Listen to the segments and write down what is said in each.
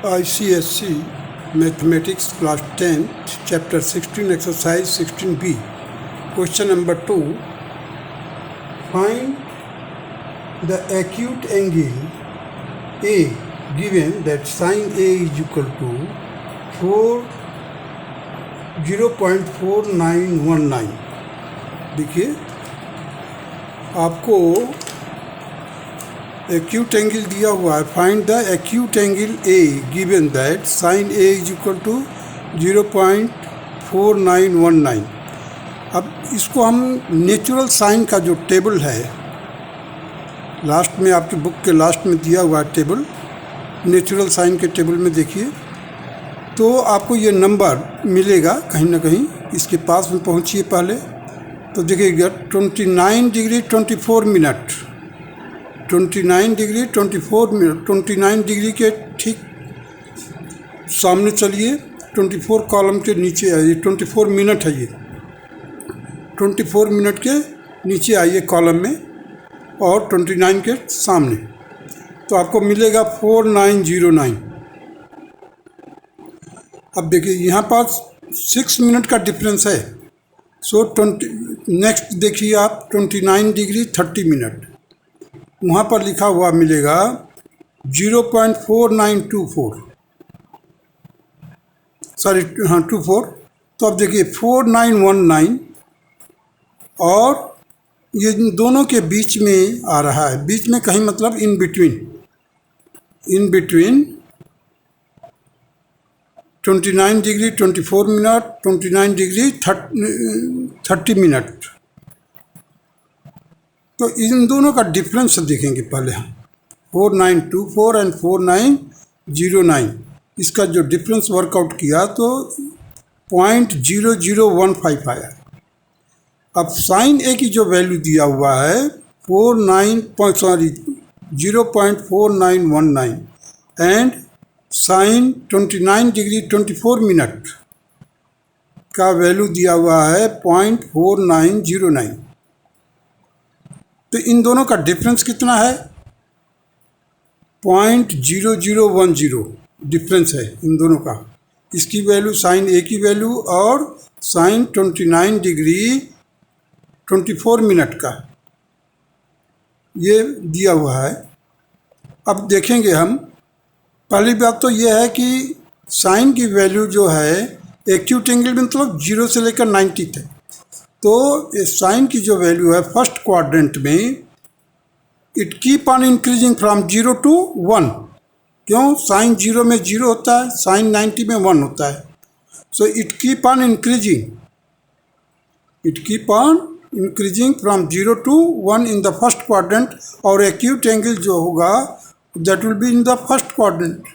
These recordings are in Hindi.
ICSC Mathematics Class 10 Chapter 16 Exercise 16B Question number 2. Find the acute angle A given that sin A is equal to 0.4919. देखिए आपको एक्यूट एंगल दिया हुआ है. Find the acute angle A given that sine A is equal to 0.4919. अब इसको हम नेचुरल साइन का जो टेबल है, लास्ट में आपकी बुक के लास्ट में दिया हुआ है टेबल, नेचुरल साइन के टेबल में देखिए तो आपको ये नंबर मिलेगा कहीं ना कहीं. इसके पास में पहुँचिए पहले तो देखिएगा 29 degree 24 minute, 29 degree 24 minute, 29 degree के ठीक सामने चलिए, 24 कॉलम के नीचे आइए. 24 मिनट है ये, 24 मिनट के नीचे आइए कॉलम में और 29 के सामने तो आपको मिलेगा 4909. अब देखिए यहाँ पास 6 मिनट का डिफरेंस है. सो नेक्स्ट देखिए आप 29 डिग्री 30 मिनट, वहाँ पर लिखा हुआ मिलेगा 0.4924, सॉरी हाँ 24. तो अब देखिए 4919 और ये दोनों के बीच में आ रहा है. बीच में कहीं मतलब in between 29 degree 24 minute, 29 degree 30 minute. तो इन दोनों का डिफरेंस देखेंगे पहले हम. 4924 एंड 4909, इसका जो डिफरेंस वर्कआउट किया तो 0.0015 आया. अब साइन ए की जो वैल्यू दिया हुआ है 0.4919 एंड साइन 29 डिग्री 24 मिनट का वैल्यू दिया हुआ है 0.4909. तो इन दोनों का डिफरेंस कितना है? 0.0010 डिफरेंस है इन दोनों का. इसकी वैल्यू साइन ए की वैल्यू और साइन 29 डिग्री 24 मिनट का ये दिया हुआ है. अब देखेंगे हम. पहली बात तो ये है कि साइन की वैल्यू जो है एक्यूट एंगल में मतलब 0 से लेकर 90 तक. तो साइन की जो वैल्यू है फर्स्ट क्वाड्रेंट में it keep on increasing from 0 to 1. क्यों? साइन 0 में 0 होता है, साइन 90 में 1 होता है. So it keep on increasing from 0 to 1 in the first quadrant. और एक्यूट एंगल जो होगा that will be in the first quadrant.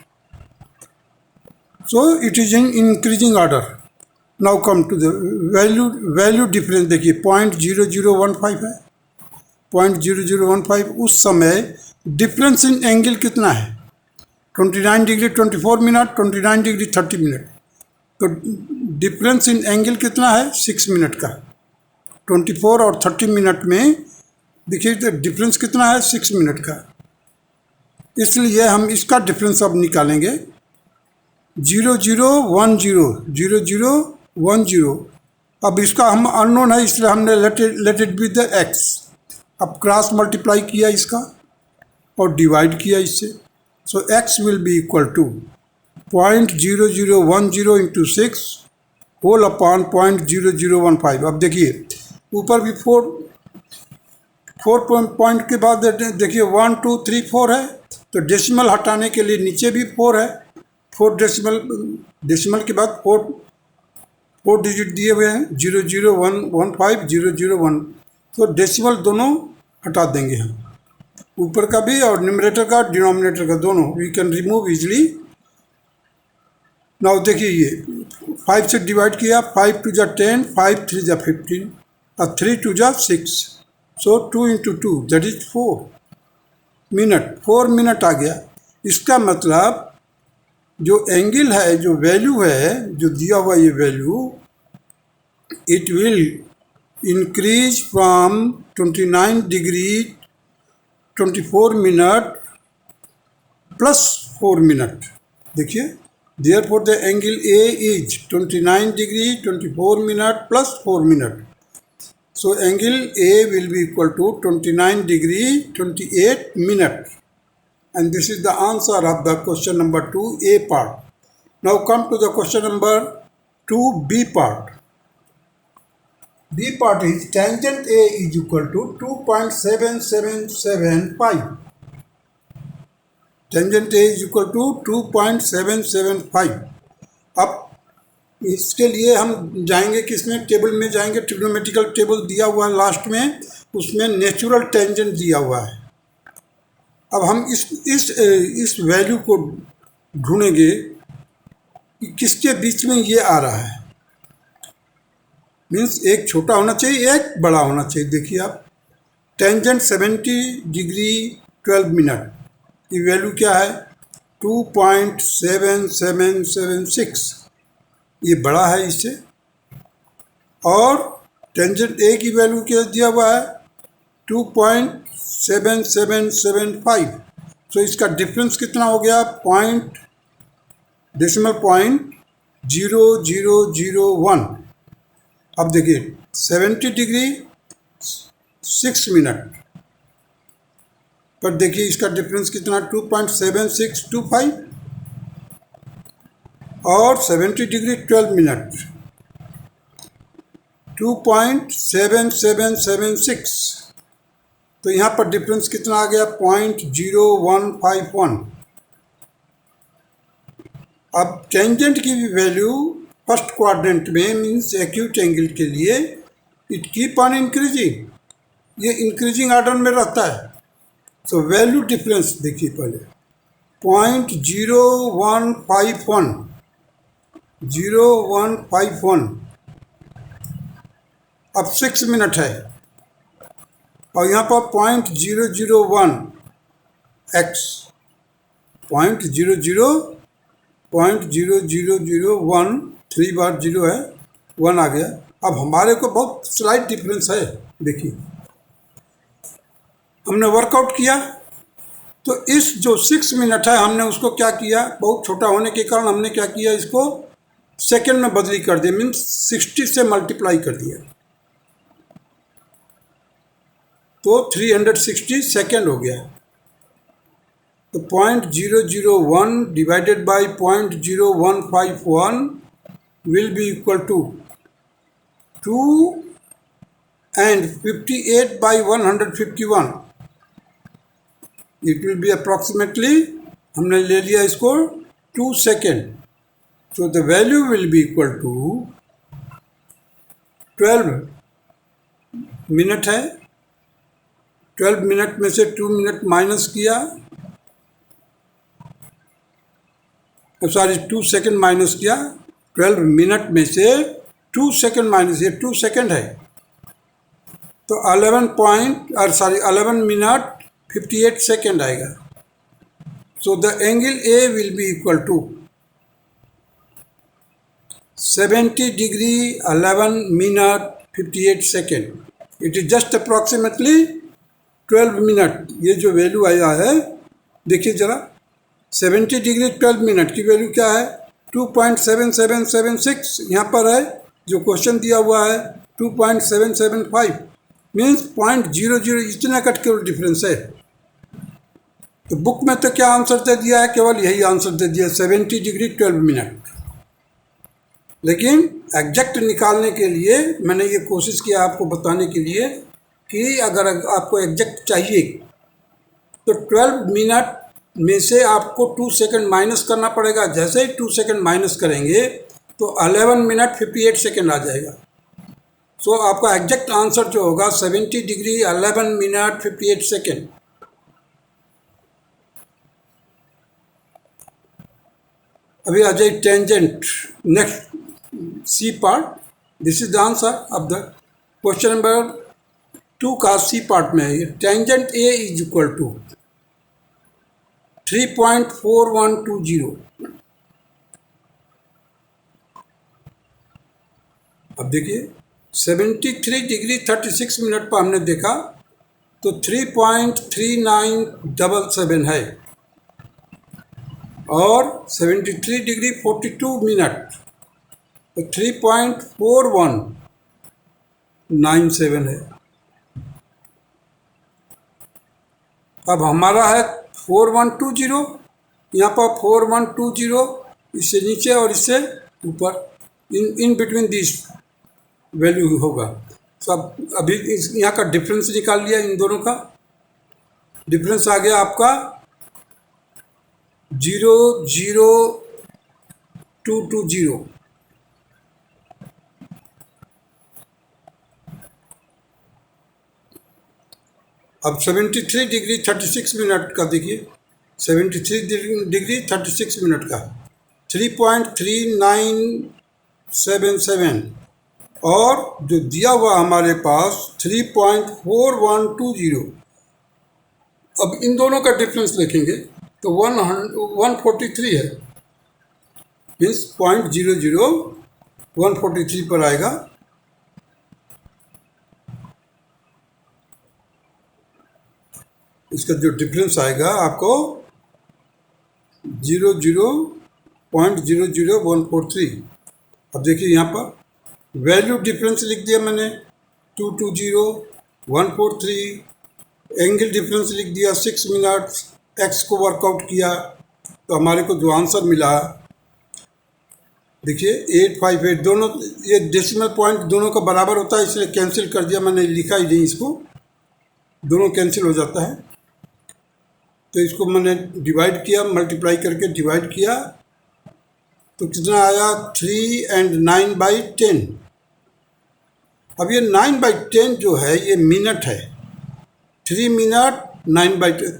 So it is in increasing order. Now come to the value difference. देखिए 0.0015 है, 0.0015. उस समय डिफरेंस इन एंगल कितना है? 29 डिग्री 24 मिनट, 29 डिग्री 30 मिनट. तो डिफरेंस इन एंगल कितना है? 6 मिनट का. 24 और 30 मिनट में देखिए डिफरेंस कितना है? 6 मिनट का. इसलिए हम इसका डिफरेंस अब निकालेंगे. 0010. अब इसका हम अननोन है इसलिए हमने let it be the x. अब क्रॉस मल्टीप्लाई किया इसका और डिवाइड किया इससे. So x will be equal to 0.0010 into 6 whole upon 0.0015. अब देखिए ऊपर भी 4 पॉइंट के बाद देखिए 1 2 3 4 है. तो डेसिमल हटाने के लिए नीचे भी 4 है. 4 डेसिमल के बाद 4 डिजिट दिए हुए हैं 00115 001. तो डेसिमल दोनों हटा देंगे हम, ऊपर का भी और न्यूमरेटर का डिनोमिनेटर का दोनों. We can remove easily. Now देखिए ये 5 से डिवाइड किया. 5 2 जा 10, 5 3 जा 15 और 3 2 जा 6. So 2 into 2 that is 4 minute. 4 minute आ गया. इसका मतलब जो एंगल है, जो वैल्यू है, जो दिया हुआ ये value, it will increase from 29 degree 24 minute plus 4 minute. देखिए, therefore the angle A is 29 degree 24 minute plus 4 minute. So angle A will be equal to 29 degree 28 minute, and this is the answer of the question number 2A part. Now come to the question number 2B part. B part is tangent A is equal to 2.7775. Tangent A is equal to 2.775. अब इसके लिए हम जाएंगे किसमें, टेबल में जाएंगे. ट्रिग्नोमेट्रिकल टेबल दिया हुआ है लास्ट में, उसमें नेचुरल टेंजेंट दिया हुआ है. अब हम इस वैल्यू को ढूंढेंगे कि किसके बीच में ये आ रहा है. मीन्स एक छोटा होना चाहिए, एक बड़ा होना चाहिए. देखिए आप, टेंजेंट 70 डिग्री 12 मिनट की वैल्यू क्या है, 2.7776. ये बड़ा है इससे. और टेंजेंट ए की वैल्यू क्या दिया हुआ है, 2.7775. तो इसका डिफरेंस कितना हो गया, डेसिमल पॉइंट 0001. अब देखिए 70 डिग्री 6 मिनट पर देखिए इसका डिफरेंस कितना, 2.7625. और 70 डिग्री 12 मिनट 2.7776. तो यहाँ पर डिफरेंस कितना आ गया, 0.0151. अब टेंजेंट की भी वैल्यू फर्स्ट क्वाड्रेंट में मीन्स एक्यूट एंगल के लिए इट कीप ऑन इंक्रीजिंग, ये इंक्रीजिंग ऑर्डर में रहता है. सो वैल्यू डिफरेंस देखिए पहले 0.0151. अब 6 मिनट है और यहाँ पर 0.001 x 0.001 3 बार 0 है, 1 आ गया. अब हमारे को बहुत स्लाइट डिफरेंस है. देखिए हमने वर्कआउट किया तो इस जो 6 मिनट है हमने उसको क्या किया, बहुत छोटा होने के कारण हमने क्या किया, इसको सेकेंड में बदली कर दिया. मीन्स 60 से मल्टीप्लाई कर दिया तो 360 सेकेंड हो गया. तो 0.001 divided by 0.0151 will be equal to 2 and 58 by 151. It will be approximately, हमने ले लिया इसको 2 second. So the value will be equal to 12 minute है. 12 मिनट में से 2 मिनट माइनस किया, सॉरी 2 सेकेंड माइनस किया. 12 मिनट में से 2 सेकेंड माइनस, ये 2 सेकेंड है तो 11 मिनट 58 सेकेंड आएगा. So the angle A will be equal to 70 degree 11 minute 58 second. It is just approximately 12 minute. ये जो वैल्यू आया है देखिए जरा, 70 डिग्री 12 मिनट की वैल्यू क्या है, 2.7776. यहाँ पर है जो क्वेश्चन दिया हुआ है 2.775. मीन्स 0.00 इतना कट केवल डिफरेंस है. तो बुक में तो क्या आंसर दे दिया है, केवल यही आंसर दे दिया 70 डिग्री 12 मिनट. लेकिन एग्जैक्ट निकालने के लिए मैंने ये कोशिश किया आपको बताने के लिए कि अगर आपको एग्जैक्ट चाहिए तो 12 मिनट में से आपको 2 सेकेंड माइनस करना पड़ेगा. जैसे ही 2 सेकेंड माइनस करेंगे तो 11 मिनट 58 सेकेंड आ जाएगा. सो आपका एग्जैक्ट आंसर जो होगा 70 डिग्री 11 मिनट 58 सेकेंड. अभी आ जाए tangent, next C part. This is the answer of the question number 2 का सी पार्ट में है. Tangent A is equal to 3.4120. अब देखिए 73 डिग्री 36 मिनट पर हमने देखा तो 3.3977 है और 73 डिग्री 42 मिनट, तो 3.4197 है। अब हमारा है 4120, यहाँ पर 4120, इससे नीचे और इससे ऊपर, इन बिटवीन दिस वैल्यू होगा। तो अब अभी यहाँ का डिफरेंस निकाल लिया, इन दोनों का डिफरेंस आ गया आपका 00220। अब 73 डिग्री 36 मिनट का देखिए, 73 डिग्री 36 मिनट का 3.3977, और जो दिया हुआ हमारे पास 3.4120। अब इन दोनों का डिफरेंस देखेंगे तो 143 है, मीन्स 0.00143 पर आएगा। इसका जो डिफरेंस आएगा आपको 0.00143। अब देखिए यहाँ पर वैल्यू डिफरेंस लिख दिया मैंने 220, 143, एंगल डिफरेंस लिख दिया 6 मिनट, एक्स को वर्कआउट किया तो हमारे को जो आंसर मिला देखिए 858। दोनों ये डेसिमल पॉइंट दोनों का बराबर होता है, इसलिए कैंसिल कर दिया, मैंने लिखा ही नहीं इसको, दोनों कैंसिल हो जाता है। तो इसको मैंने डिवाइड किया, मल्टीप्लाई करके डिवाइड किया तो कितना आया 3 and 9/10। अब ये 9/10 जो है ये मिनट है, 3 मिनट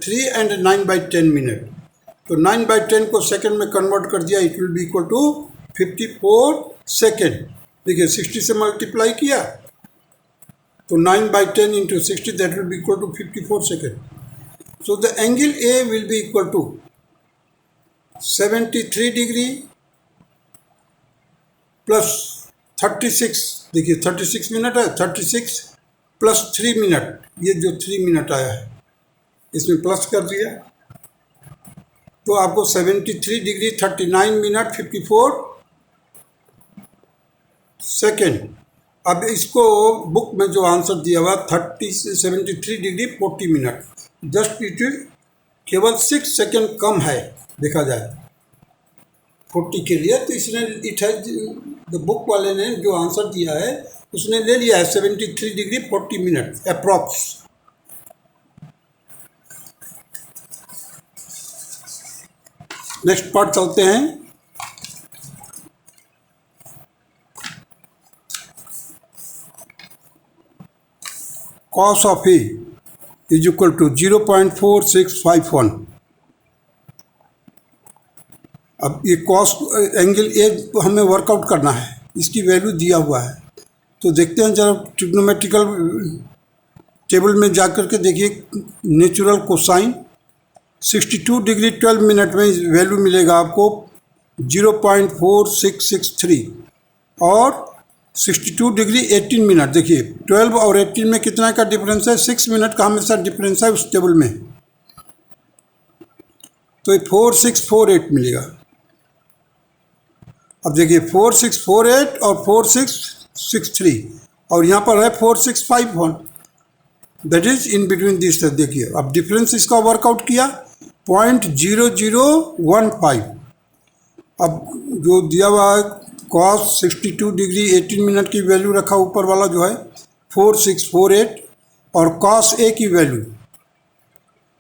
3 and 9/10 मिनट, तो 9/10 को सेकंड में कन्वर्ट कर दिया, it will be equal to 54 second. देखिए 60 से मल्टीप्लाई किया तो 9/10 into 60, that will be equal to 54 second. So the angle A will be equal to 73 degree plus 36, देखिए 36 मिनट है, 36 प्लस 3 मिनट, ये जो 3 मिनट आया है इसमें प्लस कर दिया तो आपको 73 डिग्री 39 मिनट 54 सेकेंड। अब इसको बुक में जो आंसर दिया हुआ 73 डिग्री 40 मिनट, जस्ट इट केवल 6 सेकेंड कम है देखा जाए 40 के लिए, तो इसने इट है बुक वाले ने जो आंसर दिया है उसने ले लिया है 73 degree 40 minute approx. Next part चलते हैं। Cos of A is equal to 0.4651। अब ये कॉस एंगल ए हमें वर्कआउट करना है, इसकी वैल्यू दिया हुआ है, तो देखते हैं जरा ट्रिग्नोमेट्रिकल टेबल में जाकर के देखिए नेचुरल कोसाइन 62 डिग्री 12 मिनट में वैल्यू मिलेगा आपको 0.4663, और 62 डिग्री 18 मिनट, देखिए 12 और 18 में कितना का डिफरेंस है, 6 मिनट का हमेशा डिफरेंस है उस टेबल में, तो 4648 मिलेगा। अब देखिए 4648 और 4663, और यहाँ पर है 4651, that is in between this. देखिए अब डिफरेंस इसका वर्कआउट किया 0.0015। अब जो दिया हुआ है कॉस 62 डिग्री 18 मिनट की वैल्यू रखा ऊपर वाला जो है 4648, और कॉस ए की वैल्यू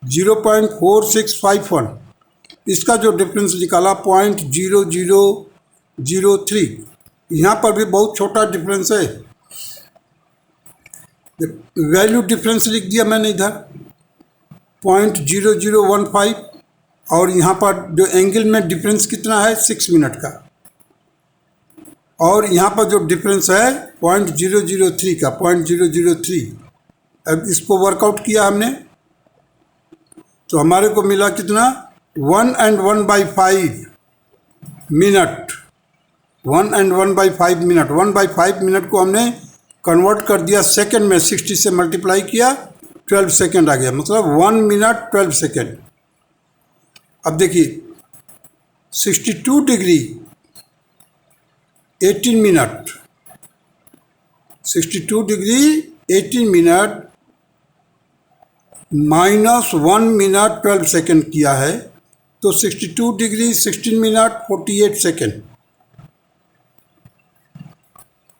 0.4651, इसका जो डिफरेंस निकाला 0.0003। यहाँ पर भी बहुत छोटा डिफरेंस है, वैल्यू डिफरेंस लिख दिया मैंने इधर 0.0015, और यहाँ पर जो एंगल में डिफरेंस कितना है 6 मिनट का, और यहाँ पर जो डिफरेंस है 0.003 का 0.003। अब इसको वर्कआउट किया हमने तो हमारे को मिला कितना 1 and 1/5 minute, 1 and 1/5 minute, 1/5 minute को हमने कन्वर्ट कर दिया सेकंड में, 60 से मल्टीप्लाई किया 12 सेकंड आ गया, मतलब 1 मिनट 12 सेकंड। अब देखिए 62 degree 18 minute, 62 degree 18 minute -1 minute 12 second किया है, तो 62 डिग्री 16 मिनट 48 सेकेंड।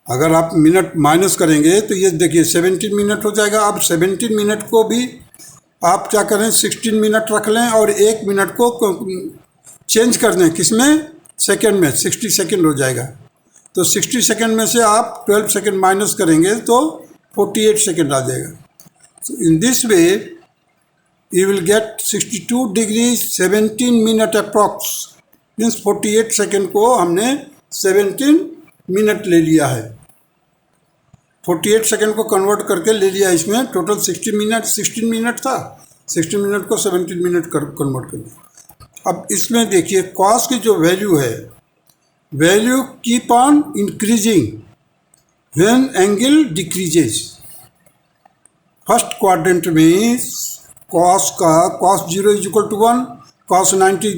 अगर आप मिनट माइनस करेंगे तो ये देखिए 17 मिनट हो जाएगा। अब 17 मिनट को भी आप क्या करें, 16 मिनट रख लें और 1 मिनट को चेंज कर दें, किसमें, सेकेंड में, 60 सेकेंड हो जाएगा। तो 60 सेकेंड में से आप 12 सेकेंड माइनस करेंगे तो 48 सेकेंड आ जाएगा। So in this way you will get 62 degree 17 minute approx, means 48 second को हमने 17 मिनट ले लिया है। 48 सेकेंड को कन्वर्ट करके ले लिया, इसमें टोटल 16 मिनट था, 16 मिनट को 17 मिनट कन्वर्ट कर दिया। अब इसमें देखिए कॉस की जो वैल्यू है, value keep on increasing when angle decreases. First quadrant में cos 0 is equal to 1, cos 90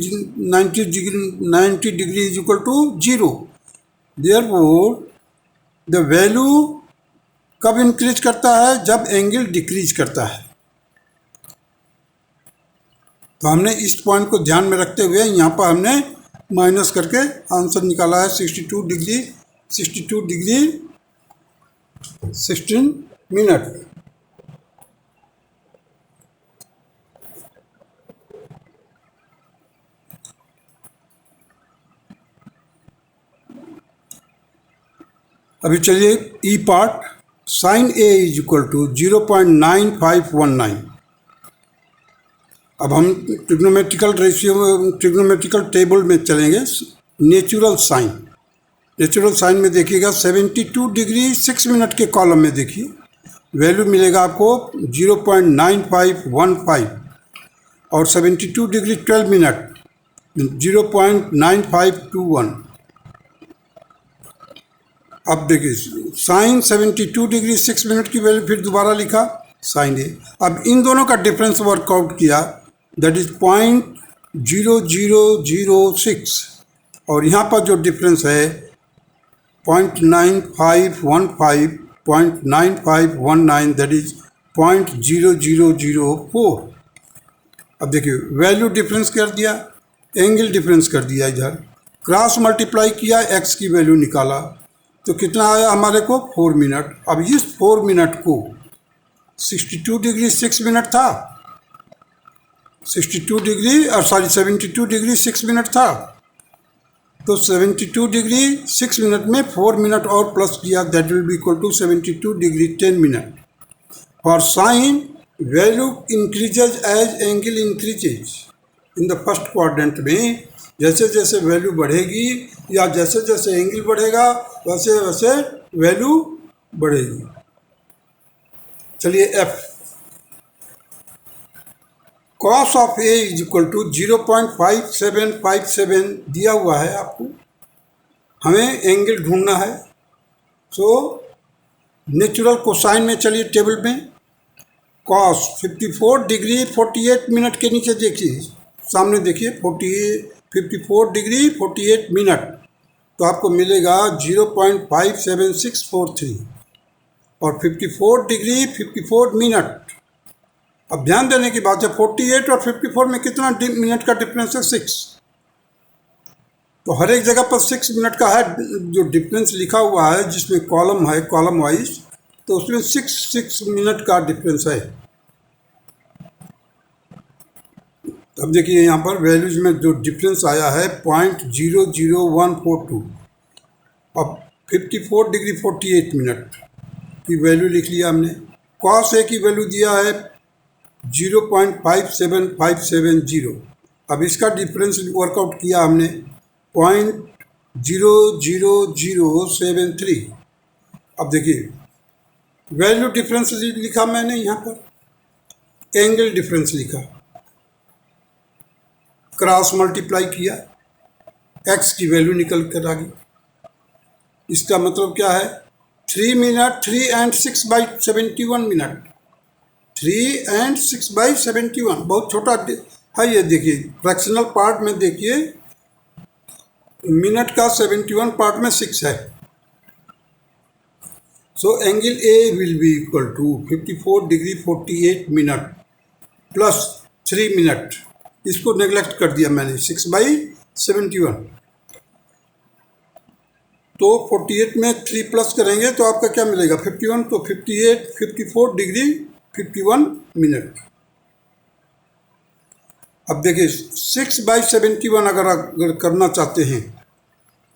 degree is equal to 0। Therefore the value कब इंक्रीज करता है, जब एंगल डिक्रीज करता है। तो हमने इस पॉइंट को ध्यान में रखते हुए यहाँ पर हमने माइनस करके आंसर निकाला है 62 डिग्री 16 मिनट। अभी चलिए e part, sine A is equal to 0.9519। अब हम ट्रिग्नोमेट्रिकल टेबल में चलेंगे। नेचुरल साइन में देखिएगा 72 डिग्री 6 मिनट के कॉलम में देखिए वैल्यू मिलेगा आपको 0.9515 और 72 डिग्री 12 मिनट 0.9521। अब देखिए साइन 72 डिग्री 6 मिनट की वैल्यू फिर दोबारा लिखा साइन ए। अब इन दोनों का डिफरेंस वर्कआउट किया, दैट इज 0.0006 और यहाँ पर जो डिफरेंस है 0.9519 दैट इज 0.0004। अब देखिए वैल्यू डिफरेंस कर दिया, एंगल डिफरेंस कर दिया, इधर क्रॉस मल्टीप्लाई किया, एक्स की वैल्यू निकाला तो कितना आया हमारे को 4 मिनट। अब इस 4 मिनट को 62 डिग्री 6 मिनट था, 72 डिग्री 6 मिनट था, तो 72 डिग्री 6 मिनट में 4 मिनट और प्लस किया, that will be equal to 72 degree 10 minute. For sine value increases as angle increases. In the first quadrant में जैसे जैसे वैल्यू बढ़ेगी या जैसे जैसे एंगल बढ़ेगा वैसे वैसे वैल्यू बढ़ेगी। चलिए F, cos of A is equal to 0.5757 दिया हुआ है आपको, हमें एंगल ढूंढना है। सो नेचुरल कोसाइन में चलिए टेबल में, कॉस 54 डिग्री 48 मिनट के नीचे देखिए, सामने देखिए 54 डिग्री 48 मिनट, तो आपको मिलेगा 0.57643 और 54 डिग्री 54 मिनट। अब ध्यान देने की बात है 48 और 54 में कितना मिनट का डिफरेंस है, 6। तो हर एक जगह पर 6 मिनट का है जो डिफरेंस लिखा हुआ है, जिसमें कॉलम है कॉलम वाइज, तो उसमें 6 मिनट का डिफरेंस है। अब देखिए यहाँ पर वैल्यूज में जो डिफरेंस आया है 0.00142। अब 54 डिग्री 48 मिनट की वैल्यू लिख लिया हमने, कॉस ए की वैल्यू दिया है 0.57570। अब इसका डिफरेंस वर्कआउट किया हमने 0.00073। अब देखिए वैल्यू डिफरेंस लिखा मैंने, यहाँ पर एंगल डिफरेंस लिखा, क्रॉस मल्टीप्लाई किया, एक्स की वैल्यू निकल कर आ गई। इसका मतलब क्या है, 3 मिनट 3 and 6/71 मिनट, 3 and 6/71 बहुत छोटा है ये। देखिए फ्रैक्शनल पार्ट में देखिए मिनट का 71 पार्ट में 6 है। So angle A will be equal to 54 degree 48 minute plus 3 minute. इसको नेग्लेक्ट कर दिया मैंने, 6/71। तो 48 में 3 प्लस करेंगे तो आपका क्या मिलेगा 51, तो 58 54 डिग्री 51 मिनट। अब देखिए 6/71 अगर करना चाहते हैं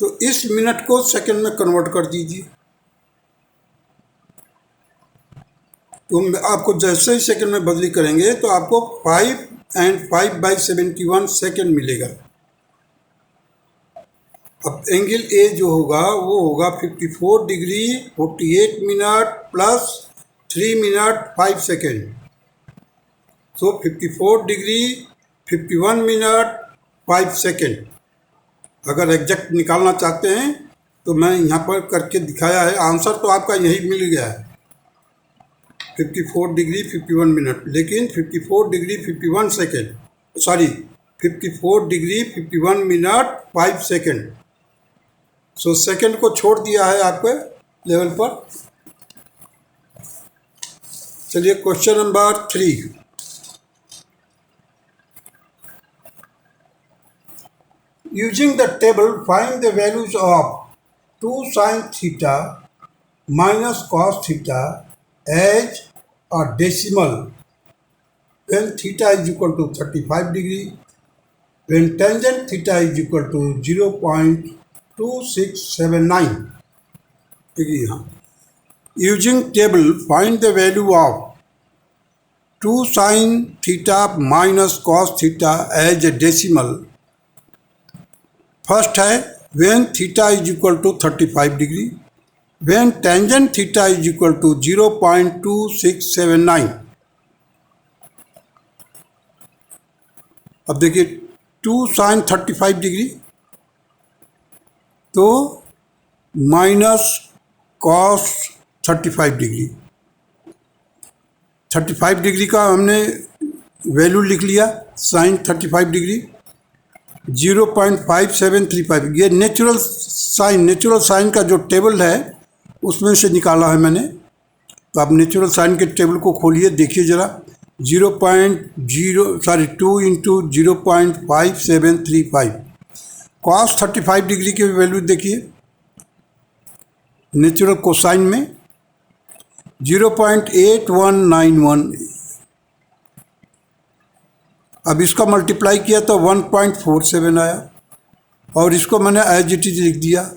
तो इस मिनट को सेकंड में कन्वर्ट कर दीजिए। तो आपको जैसे ही सेकंड में बदली करेंगे तो आपको 5 and 5/71 सेकंड मिलेगा। अब एंगल ए जो होगा वो होगा 54 degree 48 minute plus 3 minute 5 second. So 54 degree 51 minute 5 second. अगर एग्जैक्ट निकालना चाहते हैं तो मैं यहाँ पर करके दिखाया है, आंसर तो आपका यही मिल गया है 54 डिग्री 51 मिनट, लेकिन 54 degree 51 second, sorry 54 degree 51 minute 5 second. So second को छोड़ दिया है आपके लेवल पर। चलिए question number 3। Using the table, find the values of 2 sin theta minus cos theta as a decimal when theta is equal to 35 degree, when tangent theta is equal to 0.2679 degree. Using table, find the value of 2 sin theta minus cos theta as a decimal. First है when theta is equal to 35 degree, when tangent theta is equal to 0.2679। अब देखिए 2 sin 35 डिग्री तो माइनस कॉस 35 डिग्री। 35 डिग्री का हमने वैल्यू लिख लिया, साइन 35 डिग्री 0.5735। ये नेचुरल साइन का जो टेबल है उसमें से निकाला है मैंने। तो आप नेचुरल साइन के टेबल को खोलिए, देखिए ज़रा 2 इंटू 0.5735। कॉस 35 डिग्री की वैल्यू देखिए नेचुरल कोसाइन में 0.8191। अब इसका मल्टीप्लाई किया तो 1.47 आया और इसको मैंने एज इट इज लिख दिया।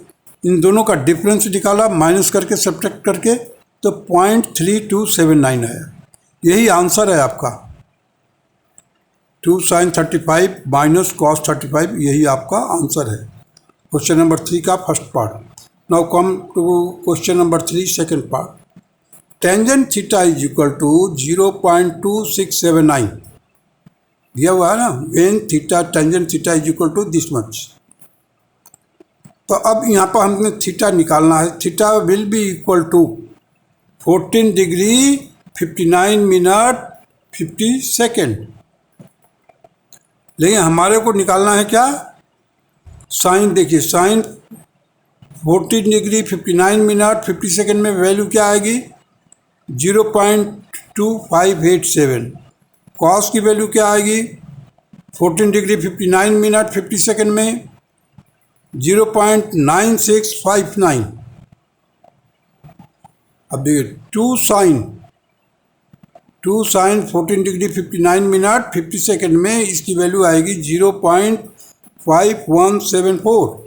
इन दोनों का डिफरेंस निकाला, माइनस करके सब्ट्रैक्ट करके तो 0.3279 आया। यही आंसर है आपका 2 sin 35 माइनस कॉस 35, यही आपका आंसर है क्वेश्चन नंबर 3 का first part. Now come to question number 3 second part. Tangent theta is equal to 0.2679 दिया हुआ है ना, when theta tangent theta is equal to this much. तो अब यहाँ पर हमने थीटा निकालना है। Theta will be equal to 14 degree 59 minute 50 second. लेकिन हमारे को निकालना है क्या, साइन। देखिए साइन 14 डिग्री 59 मिनट 50 सेकेंड में वैल्यू क्या आएगी 0.2587। कॉस की वैल्यू क्या आएगी 14 डिग्री 59 मिनट 50 सेकेंड में 0.9659। अब देखिए 2 साइन 14 डिग्री 59 मिनट 50 सेकेंड में इसकी वैल्यू आएगी 0.5174।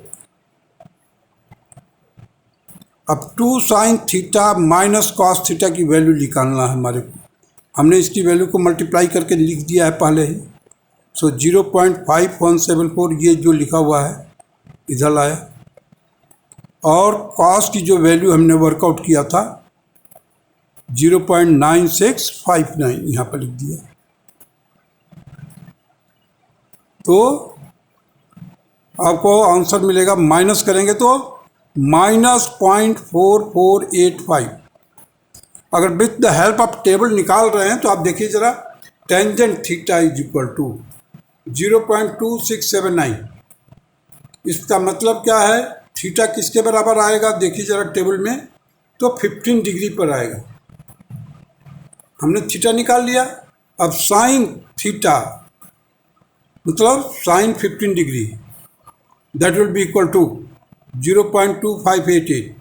अब 2 sine theta minus cos theta की वैल्यू निकालना है हमारे को। हमने इसकी वैल्यू को मल्टीप्लाई करके लिख दिया है पहले ही। सो 0.5174 ये जो लिखा हुआ है इधर लाया, और कॉस की जो वैल्यू हमने वर्कआउट किया था 0.9659 यहाँ पर लिख दिया। तो आपको आंसर मिलेगा, माइनस करेंगे तो -0.4485। अगर with the help of table निकाल रहे हैं तो आप देखिए ज़रा, tangent theta is equal to 0.2679 इसका मतलब क्या है, थीटा किसके बराबर आएगा, देखिए ज़रा टेबल में, तो 15 डिग्री पर आएगा। हमने थीटा निकाल लिया। अब साइन थीटा मतलब sine 15 degree, that will be equal to 0.2588।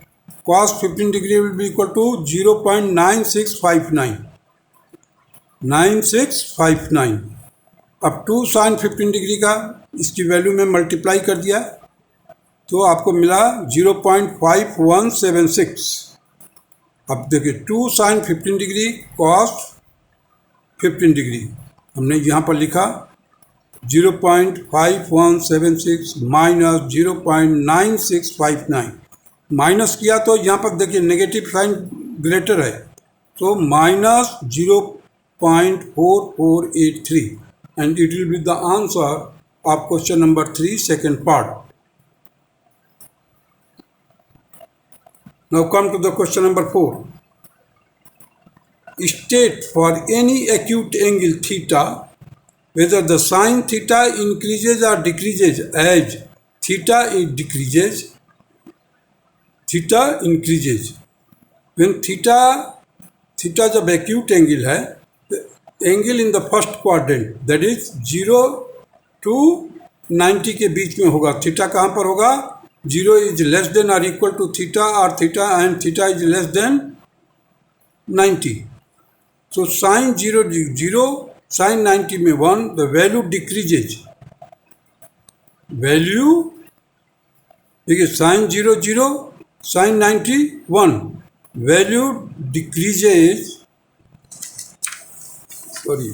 Cos 15 degree will be equal to 0.9659। अब 2 साइन 15 डिग्री का इसकी वैल्यू में मल्टीप्लाई कर दिया तो आपको मिला 0.5176। अब देखिए 2 साइन 15 डिग्री कॉस 15 डिग्री हमने यहाँ पर लिखा 0.5176 माइनस 0.9659। माइनस किया तो यहाँ पर देखिए नेगेटिव साइन ग्रेटर है, तो minus 0.4483 and it will be the answer of question number 3 second part. Now come to the question number 4. State for any acute angle theta whether the sin theta increases or decreases as theta decreases. Theta increases. When theta जब acute angle है, the angle in the first quadrant that is 0 to 90 के बीच में होगा। थीटा कहाँ पर होगा, 0 is less than or equal to theta or theta and theta is less than 90. So sin 0 0, sin 90 में 1, the value decreases. Value देखिए sin 0 0, sin 90 1, value decreases. Sorry.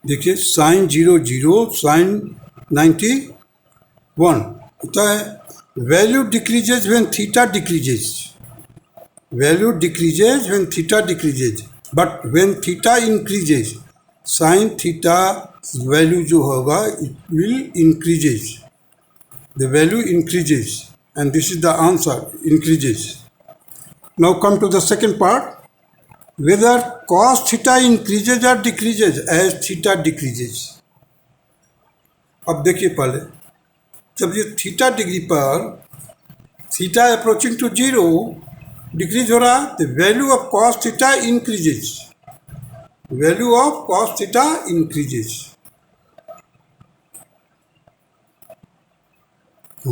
देखिए साइन 0 0, साइन 90 1 होता है। Value decreases when theta decreases, value decreases when theta decreases, but when theta increases sine theta value जो होगा it will increases, the value increases and this is the answer, increases. Now come to the second part, whether cos theta increases or decreases as theta decreases. अब देखिए पहले जब ये थीटा डिग्री पर थीटा अप्रोचिंग टू 0 डिक्रीज हो रहा, the value of cos theta increases, value of cos theta increases.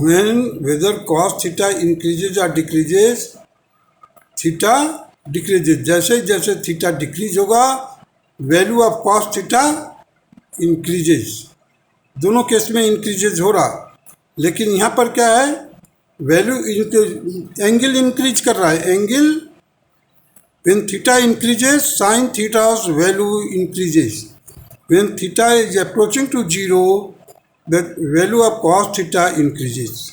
When whether cos theta increases or decreases, theta decreases, जैसे जैसे थीटा डिक्रीज होगा value of cos theta increases. दोनों केस में इंक्रीजेज हो रहा, लेकिन यहाँ पर क्या है, वैल्यू एंगल इंक्रीज कर रहा है। Angle when theta increases sine theta's value increases, when theta is approaching to 0 the value of cos theta increases.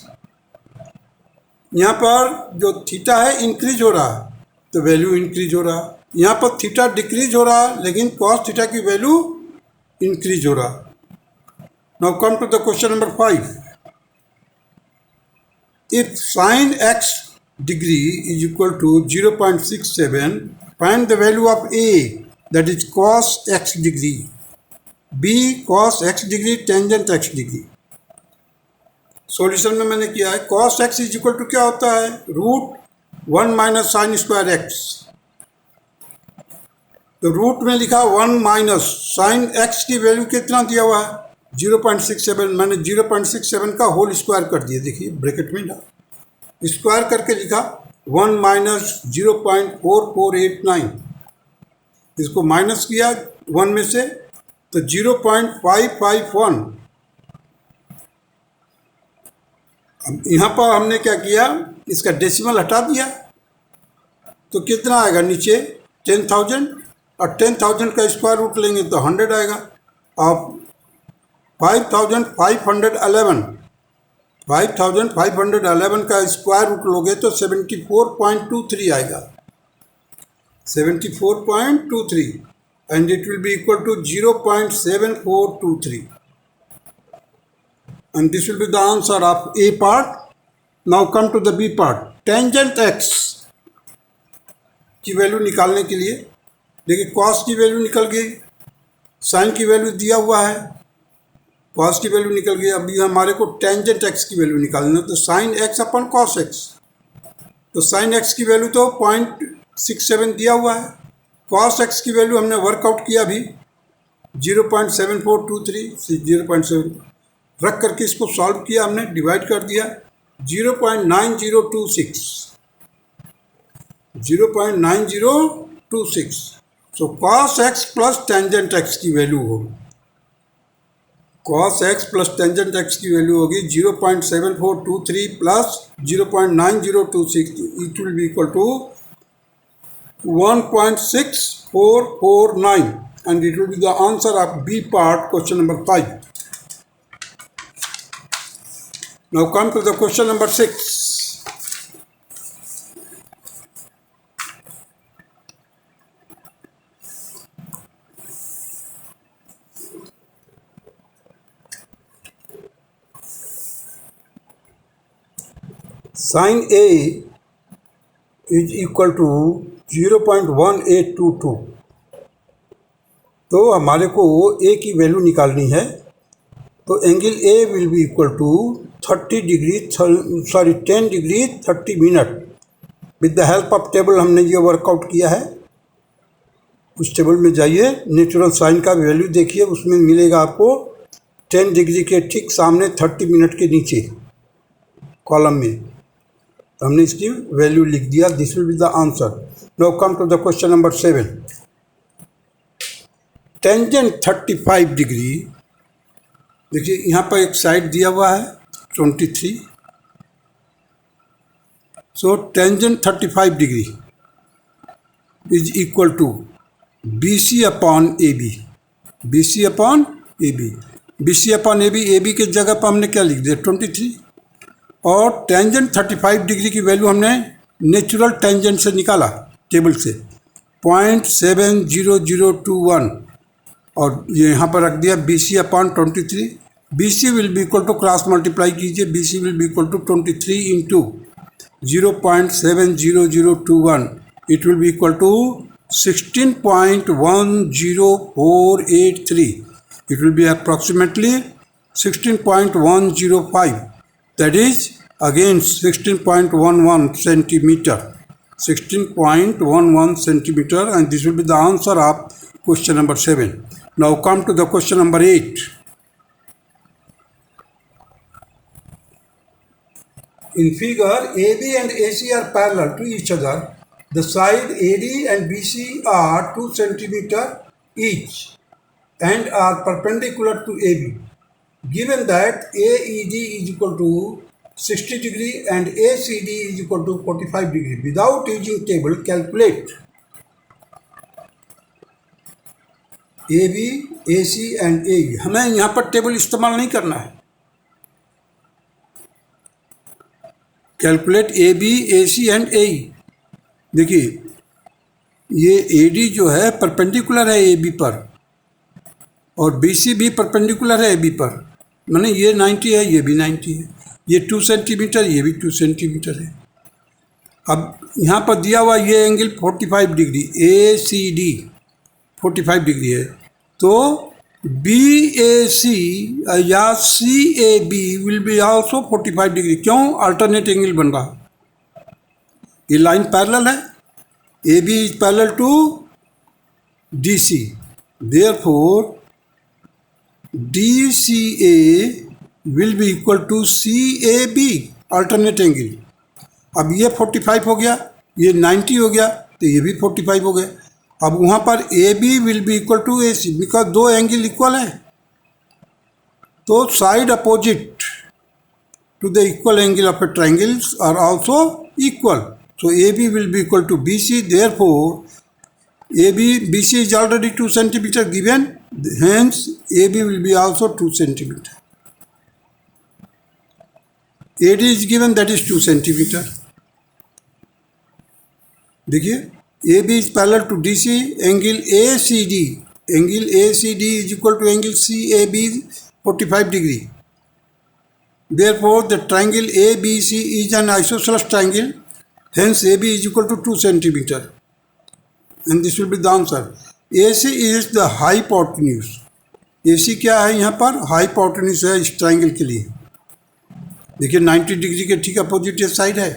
यहाँ पर जो थीटा है इंक्रीज हो रहा तो वैल्यू इंक्रीज हो रहा, यहाँ पर थीटा डिक्रीज हो रहा लेकिन कॉस थीटा की वैल्यू इंक्रीज हो रहा। Now come to the question number 5. If sine x degree is equal to 0.67, find the value of a that is cos x degree, b cos x degree, tangent x degree. Solution में मैंने किया है cos x is equal to क्या होता है, √1 माइनस साइन स्क्वायर एक्स। तो रूट में लिखा 1 माइनस साइन एक्स की वैल्यू कितना दिया हुआ है 0.67, मैंने 0.67 का होल स्क्वायर कर दिया, देखिए ब्रैकेट में डाल स्क्वायर करके लिखा 1 माइनस 0.4489, इसको माइनस किया 1 में से तो 0.551। अब यहाँ पर हमने क्या किया, इसका डेसिमल हटा दिया तो कितना आएगा नीचे 10,000, और 10,000 का स्क्वायर रूट लेंगे तो 100 आएगा। और 5,511 का स्क्वायर रूट लोगे तो 74.23 आएगा, 74.23 and it will be equal to 0.7423 and this will be the answer of A part. Now come to the B part. Tangent x की वैल्यू निकालने के लिए देखिए कॉस की वैल्यू निकल गई, साइन की वैल्यू दिया हुआ है, कॉस की वैल्यू निकल गई। अभी हमारे को टेंजेंट एक्स की वैल्यू निकालना है, तो sine x upon cos x. तो साइन एक्स की वैल्यू तो 0.67 दिया हुआ है, कॉस एक्स की वैल्यू हमने वर्कआउट किया अभी 0.7423, 0.7 रख करके इसको सॉल्व किया हमने, डिवाइड कर दिया 0.9026, 0.9026। So cos X plus tangent X की वैल्यू हो, cos x plus tangent x की वैल्यू होगी 0.7423 plus 0.9026, it will be equal to 1.6449 and it will be the answer of B part, question number 5. Now come to the question number 6. Sin A is equal to 0.1822। तो हमारे को A की वैल्यू निकालनी है, तो angle A will be equal to 10 degree 30 minute. With the help of table हमने ये वर्कआउट किया है, उस टेबल में जाइए, नेचुरल साइन का वैल्यू देखिए, उसमें मिलेगा आपको 10 डिग्री के ठीक सामने 30 मिनट के नीचे कॉलम में, तो हमने इसकी वैल्यू लिख दिया। This will be the answer. Now come to the question number 7। Tangent 35 degree, देखिए यहाँ पर एक साइड दिया हुआ है 23, so tangent 35 degree is equal to BC upon AB, BC upon AB, BC upon AB, AB के जगह पर हमने क्या लिख दिया 23, और टेंजेंट 35 डिग्री की वैल्यू हमने नेचुरल टेंजेंट से निकाला टेबल से 0.70021, और ये यहाँ पर रख दिया BC upon 23। BC will be equal to, cross multiply कीजिए, BC will be equal to 23 into 0.70021, it will be equal to 16.10483, it will be approximately 16.105, that is again 16.11 centimeter, 16.11 centimeter, and this will be the answer of question number 7. Now come to the question number 8. In figure, AB and AC are parallel to each other. The side AD and BC are 2 centimeter each and are perpendicular to AB. Given that AED is equal to 60 degree and ACD is equal to 45 degree. Without using table, calculate AB, AC and AE. हमें यहाँ पर टेबल इस्तेमाल नहीं करना है। Calculate AB, AC and AE। देखिए ये AD जो है परपेंडिकुलर है AB पर, और BC भी परपेंडिकुलर है AB पर, माने ये 90 है, ये भी 90 है, ये 2 सेंटीमीटर, ये भी 2 सेंटीमीटर है। अब यहाँ पर दिया हुआ ये एंगल 45 डिग्री ACD 45 डिग्री है, तो BAC या CAB will be also 45 degree. क्यों? अल्टरनेट एंगल बन रहा, ये लाइन पैरेलल है, AB is parallel to DC, therefore DCA will be equal to CAB, alternate angle. अब ये 45 हो गया, ये 90 हो गया, तो ये भी 45 हो गया। अब वहाँ पर AB will be equal to AC, because दो एंगल इक्वल है, तो side opposite to the equal angle of a triangles are also equal. So AB will be equal to BC. Therefore, BC is already 2 centimeter given. Hence, AB will be also 2 centimeter. AD is given, that is 2 centimeter. देखिए AB is parallel to DC. Angle ACD is equal to angle CAB 45 degree. Therefore, the triangle ABC is an isosceles triangle. Hence, AB is equal to 2 centimeter. and this will be the answer. AC is the hypotenuse. AC क्या है यहाँ पर? हाइपोटेन्यूज है इस ट्राइंगल के लिए. देखिए 90 डिग्री के ठीक अपोजिट साइड है.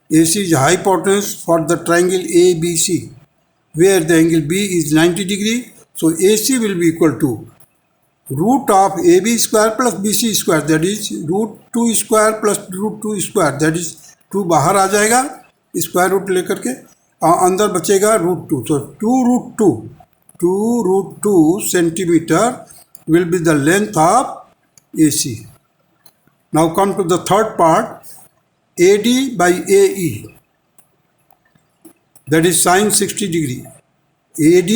AC is hypotenuse for the triangle ABC, where the angle B is 90 degree. So AC will be equal to root of AB square plus BC square, that is root 2 square plus root 2 square, that is 2 बाहर आ जाएगा स्क्वायर रूट लेकर के, अंदर बचेगा root 2. So 2 root 2 centimeter will be the length of AC. Now come to the third part, AD by AE, that is sine 60 degree. AD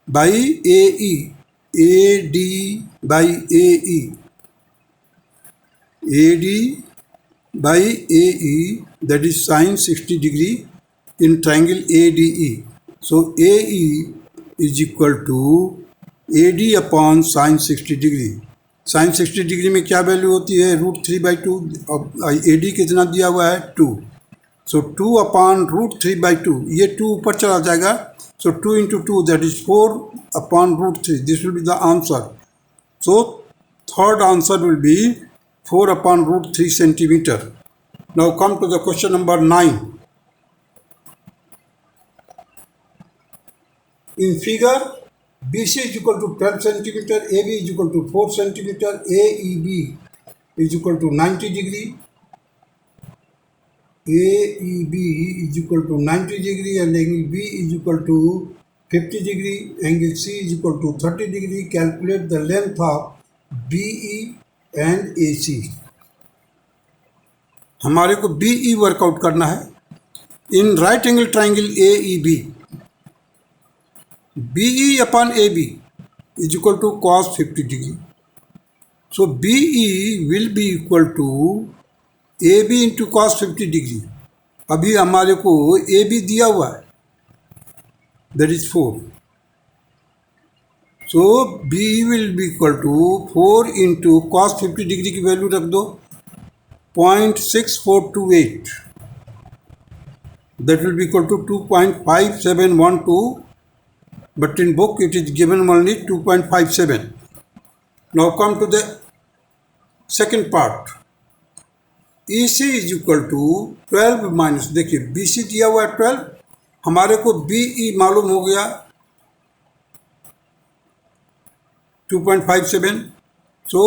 by AE, AD by AE, AD by AE, that is sine 60 degree in triangle ADE. So AE is equal to AD upon sine 60 degree. Sine 60 degree में क्या वैल्यू होती है? रूट 3/2. अब AD कितना दिया हुआ है? 2. सो 2 अपॉन रूट 3/2, ये 2 ऊपर चला जाएगा. सो 2 into 2, that is 4 upon root 3. This will be the answer. So third answer will be 4 upon root 3 centimeter. Now come to the question number 9. In figure, BC is equal to 12 centimeter, AB is equal to 4 centimeter, AEB is equal to 90 degree, AEB is equal to 90 degree, and angle B is equal to 50 degree, angle C is equal to 30 degree. Calculate the length of BE and AC. हमारे को BE वर्कआउट करना है. इन right angle triangle AEB, BE upon AB is equal to cos 50 degree. So BE will be equal to AB into cos 50 degree. अभी हमारे को AB दिया हुआ है, that is 4. So BE will be equal to 4 into cos 50 degree की वैल्यू रख दो 0.6428. That will be equal to 2.5712. But in book it is given only 2.57. Now come to the second part. EC is equal to 12 minus, देखिए BC दिया हुआ है 12, हमारे को BE मालूम हो गया 2.57. So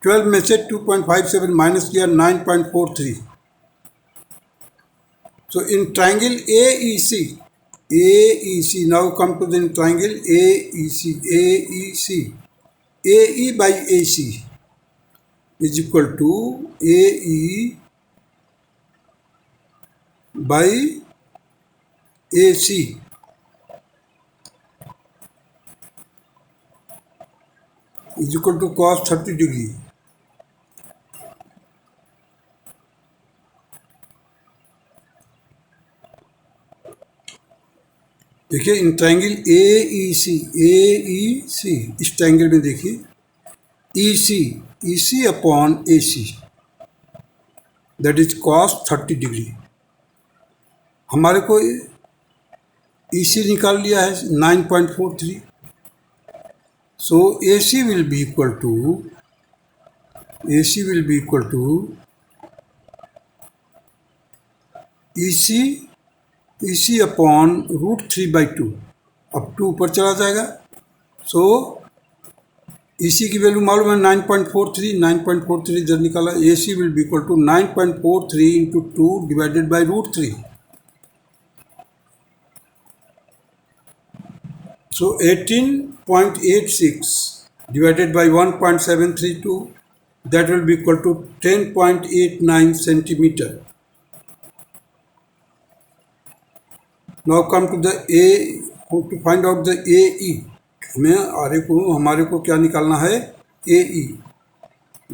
12 में से 2.57 माइनस किया 9.43. So in triangle AEC, now come to the triangle AEC, AE by AC is equal to AE by AC is equal to cos 30 degree. देखिए इन ट्राइंगल AEC, इस ट्राइंगल में देखिए EC upon AC, that is cos 30 degree. हमारे को EC निकाल लिया है 9.43. So AC will be equal to EC upon root 3/2. अब 2 ऊपर चला जाएगा. सो EC की वैल्यू मालूम है 9.43 इधर निकाला. AC will be equal to 9.43 into 2 divided by root 3. So 18.86 divided by 1.732, that will be equal to 10.89 centimeter. Now come to the to find out the AE. हमारे को क्या निकालना है? AE.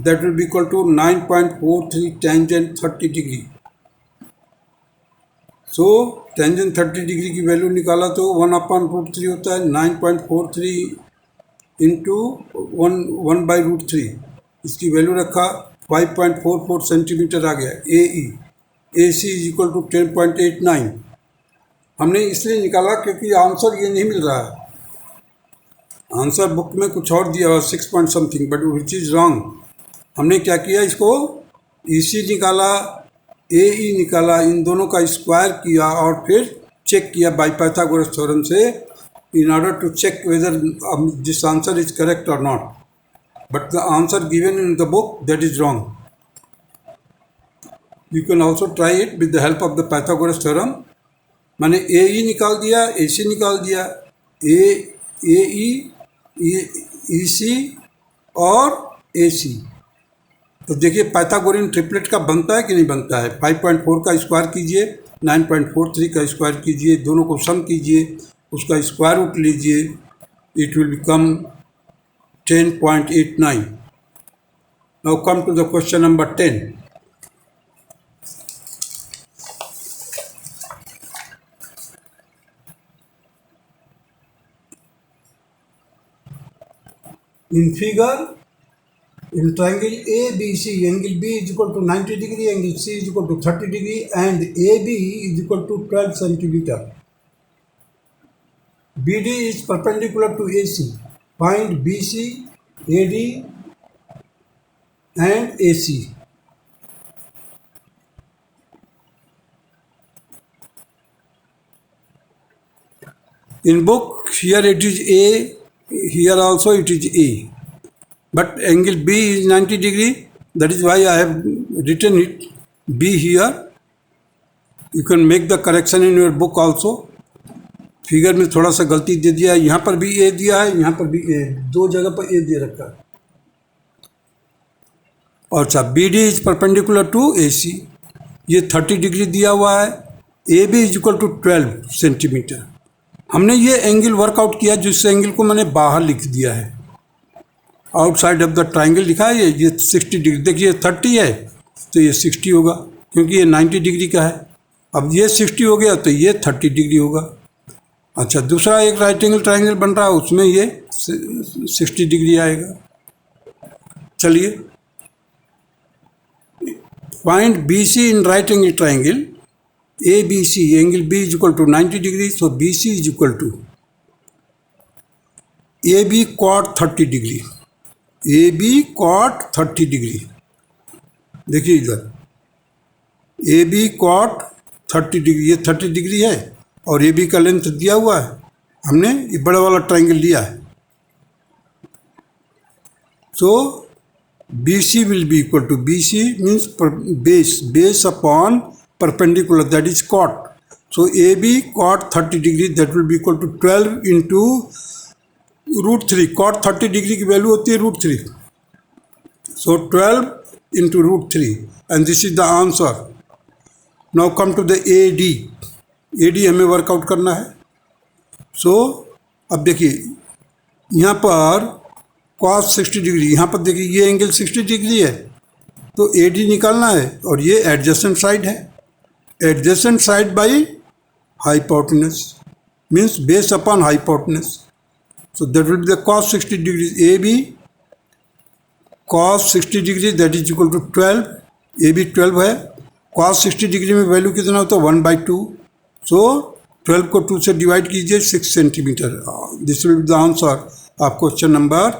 That will be equal to 9.43 tangent 30 degree. So tangent 30 degree की वैल्यू निकाला तो 1/√3 होता है. 9.43 इंटू 1/√3, इसकी वैल्यू रखा 5.44 सेंटीमीटर आ गया. AE. AC is equal to 10.89. हमने इसलिए निकाला क्योंकि आंसर ये नहीं मिल रहा है। आंसर बुक में कुछ और दिया हुआ 6 point something, but which is wrong. हमने क्या किया, इसको EC निकाला, AE निकाला, इन दोनों का स्क्वायर किया और फिर चेक किया बाय पाइथागोरस थ्योरम से, in order to check whether this answer is correct or not. But the answer given in the book, that is wrong. You can also try it with the help of the Pythagoras theorem. मैंने AE निकाल दिया, AC निकाल दिया, AE, EC और AC। तो देखिए पाइथागोरियन ट्रिपलेट का बनता है कि नहीं बनता है। 5.4 का स्क्वायर कीजिए, 9.43 का स्क्वायर कीजिए, दोनों को सम कीजिए, उसका स्क्वायर रूट लीजिए, it will become 10.89। Now come to the question number 10। In figure, in triangle ABC, angle B is equal to 90 degree, angle C is equal to 30 degree, and AB is equal to 12 centimeter. BD is perpendicular to AC. Find BC, AD, and AC. In book, here it is A, here also it is A. But angle B is 90 degree, that is why I have written it B here. You can make the correction in your book also. Figure में थोड़ा सा गलती दे दिया है, यहाँ पर भी A दिया है, यहाँ पर भी A, दो जगह पर A दे रखा है। और अच्छा, BD is perpendicular to AC, ये 30 डिग्री दिया हुआ है, AB is equal to 12 centimetre. हमने ये एंगल वर्कआउट किया, जिस एंगल को मैंने बाहर लिख दिया है, आउटसाइड ऑफ द ट्राइंगल लिखा है, ये 60 डिग्री। देखिए 30 है तो ये 60 होगा, क्योंकि ये 90 डिग्री का है। अब ये 60 हो गया तो ये 30 डिग्री होगा। अच्छा, दूसरा एक राइट एंगल ट्राइंगल बन रहा है, उसमें ये 60 डिग्री आएगा। चलिए, find BC in right angle triangle ABC, angle B is equal to 90 degree, so BC is equal to AB cot 30 degree, AB cot 30 degree. देखिए इधर AB cot 30 डिग्री, ये 30 डिग्री है और AB का लेंथ दिया हुआ है, हमने ये बड़ा वाला ट्राइंगल लिया है। So BC will be equal to, BC means base upon perpendicular, that is cot. So AB cot 30 degree, that will be equal to 12 into root 3. Cot 30 degree की वैल्यू होती है root 3. So 12 into root 3, and this is the answer. Now come to the AD. AD हमें वर्कआउट करना है। So अब देखिए यहाँ पर cos 60 डिग्री, यहाँ पर देखिए ये एंगल 60 डिग्री है, तो AD निकालना है, और ये एडजेसेंट साइड है। Adjacent side by hypotenuse means base upon hypotenuse. So that will be the cos 60 degrees. AB cos 60 degree, that is equal to 12. AB 12 है, cos 60 डिग्री में वैल्यू कितना होता है 1/2. So 12 को 2 से डिवाइड कीजिए, 6 centimetre. This will be the answer of question number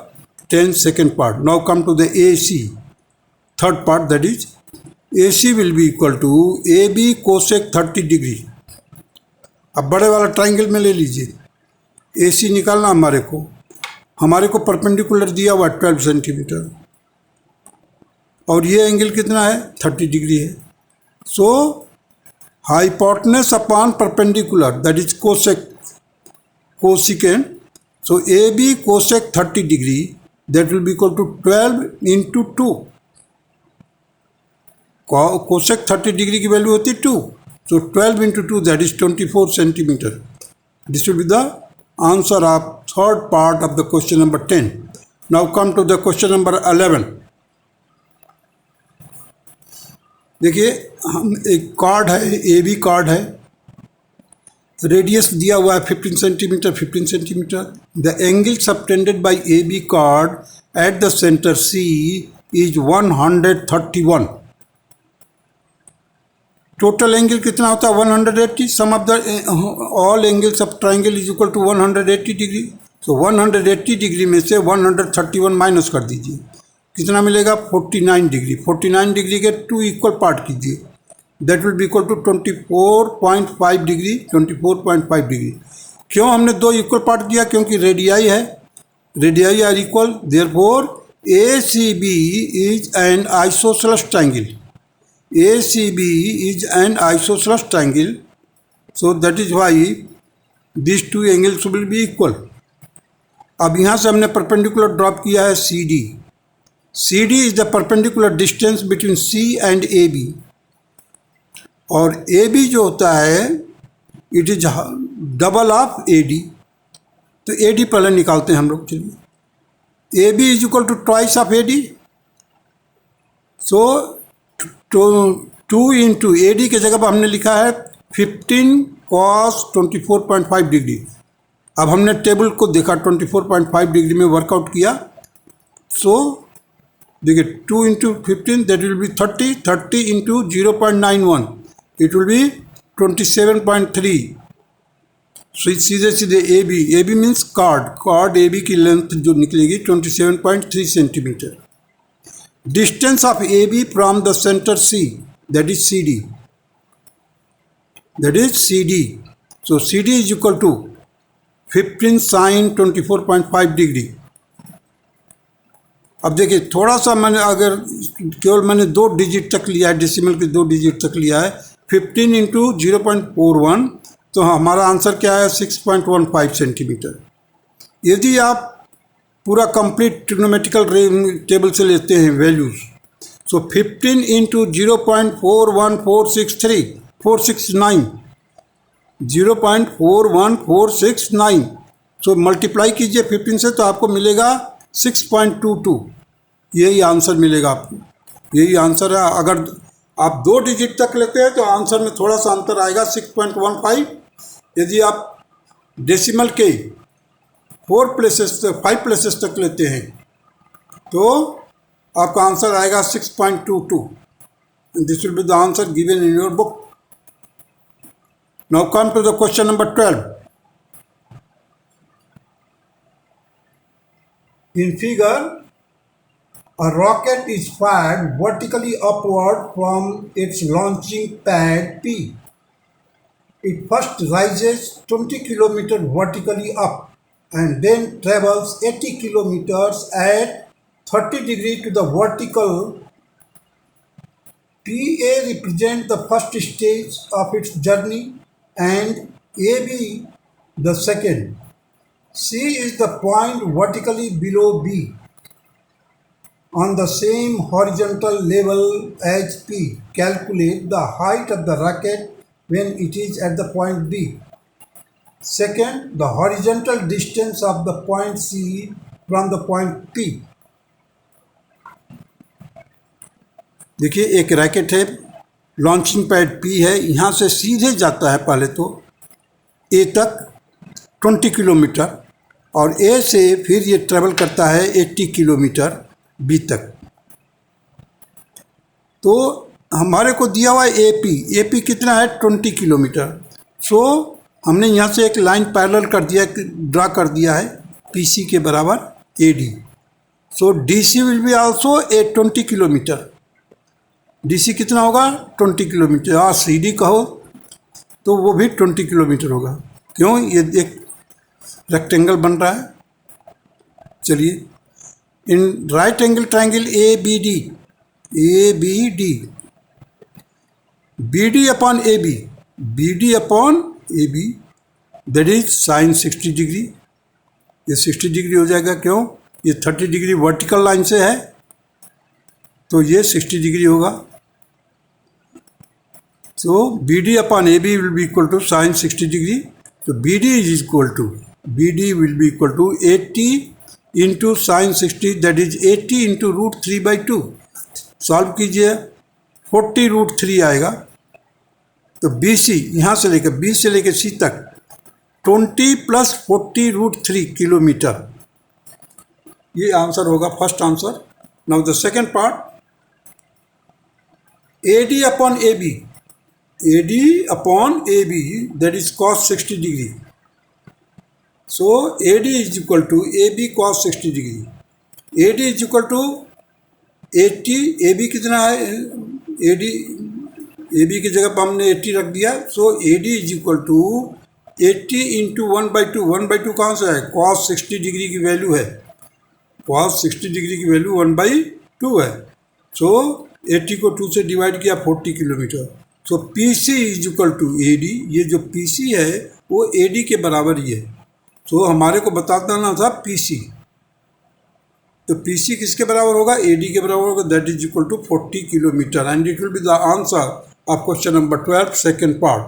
10 second part. Now come to the AC third part, that is AC will be equal to AB cosec 30 degree. अब बड़े वाला ट्राइंगल में ले लीजिए, AC निकालना हमारे को परपेंडिकुलर दिया हुआ 12 सेंटीमीटर, और ये एंगल कितना है 30 डिग्री है। So hypotenuse upon perpendicular, that is cosecant. So AB cosec 30 degree, that will be equal to 12 into 2। Cosec 30 degree की वैल्यू होती है 2, so 12 into 2, that is 24 centimetre. This will be the answer of third part of the question number 10। Now come to the question number 11। देखिए हम एक कार्ड है, AB कार्ड है, रेडियस दिया हुआ है 15 centimetre 15 centimetre. The angle subtended by AB chord at the centre C is 131। Total angle कितना होता है 180, sum of the all angles of triangle is equal to 180 degree. तो 180 डिग्री में से 131 माइनस कर दीजिए, कितना मिलेगा 49 डिग्री। 49 डिग्री के 2 इक्वल पार्ट कीजिए, that will be equal to 24.5 degree. 24.5 degree क्यों हमने 2 इक्वल पार्ट दिया, क्योंकि रेडियाई है, radii are equal, therefore ACB is an isosceles triangle. ACB is an isosceles triangle, so that is why these 2 angles will be equal। अब यहाँ से हमने परपेंडिकुलर ड्रॉप किया है CD। CD is the perpendicular distance between C and AB, और AB जो होता है it is double of AD। तो AD पहले निकालते हैं हम लोग, चलिए। AB is equal to twice of AD, so 2 into AD के जगह पर हमने लिखा है 15 cos 24.5 डिग्री। अब हमने टेबल को देखा 24.5 डिग्री में वर्कआउट किया, सो देखिए 2 into 15 that will B 30, 30 into 0.91 it will B 27.3। सीधे सीधे AB मीन्स कार्ड AB की लेंथ जो निकलेगी 27.3 centimetre. Distance of AB from the center C, that is CD, so CD is equal to 15 sin 24.5 degree. अब देखिए थोड़ा सा मैंने अगर केवल मैंने 2 डिजिट तक लिया है, डेसिमल के 2 डिजिट तक लिया है, 15 इंटू 0.41, तो हमारा आंसर क्या है 6.15 सेंटीमीटर। यदि आप पूरा कंप्लीट ट्रिग्नोमेट्रिकल टेबल से लेते हैं वैल्यूज, सो 15 इंटू 0.41469, 0.41469, सो मल्टीप्लाई कीजिए 15 से तो आपको मिलेगा 6.22। यही आंसर मिलेगा आपको, यही आंसर है। अगर आप 2 डिजिट तक लेते हैं तो आंसर में थोड़ा सा अंतर आएगा 6.15। यदि आप डेसिमल के 5 प्लेसेस तक लेते हैं तो आपका आंसर आएगा 6.22। This will be the answer given in your book. Now come to the question number 12। In figure, a rocket is fired vertically upward from its launching pad P. It first rises 20 km vertically up and then travels 80 kilometers at 30 degree to the vertical. PA represents the first stage of its journey and AB the second. C is the point vertically below B on the same horizontal level as P. Calculate the height of the rocket when it is at the point B. Second, the horizontal distance of the point C from the point P. देखिए एक रैकेट है, लॉन्चिंग पैड P है, यहाँ से सीधे जाता है पहले तो A तक 20 किलोमीटर, और A से फिर ये ट्रेवल करता है 80 किलोमीटर B तक। तो हमारे को दिया हुआ है AP कितना है 20 किलोमीटर। सो हमने यहाँ से एक लाइन पैरेलल कर दिया, ड्रा कर दिया है PC के बराबर AD। So DC will be also 20 kilometre. DC कितना होगा 20 किलोमीटर, और CD कहो तो वो भी 20 किलोमीटर होगा। क्यों, ये एक रेक्टेंगल बन रहा है। चलिए, इन right angle triangle ABD BD upon AB that is sine 60 degree. ये 60 डिग्री हो जाएगा, क्यों, ये 30 डिग्री वर्टिकल लाइन से है तो ये 60 डिग्री होगा। So BD upon AB will be equal to sine 60 degree. तो BD will be equal to 80 into sine 60 that is 80 into √3/2। Solve कीजिए 40√3 आएगा। तो BC यहाँ से लेकर B से लेकर C तक 20 + 40√3 किलोमीटर, ये आंसर होगा first answer. Now the second part, AD upon AB AD upon AB, that is cos 60 degree. So AD is equal to AB cos 60 degree. AD is equal to 80, AB कितना है, AB की जगह पर हमने 80 रख दिया. So AD is equal to 80 into 1/2. 1/2 कहाँ से है, cos 60 डिग्री की वैल्यू है, cos 60 डिग्री की वैल्यू 1/2 है. सो 80 को 2 से डिवाइड किया, 40 kilometre. So PC is equal to AD. ये जो PC है वो AD के बराबर ही है. सो हमारे को बताना ना था PC. तो PC किसके बराबर होगा, AD के बराबर होगा. That is equal to 40 kilometre. And it will be the answer of question number 12 second part.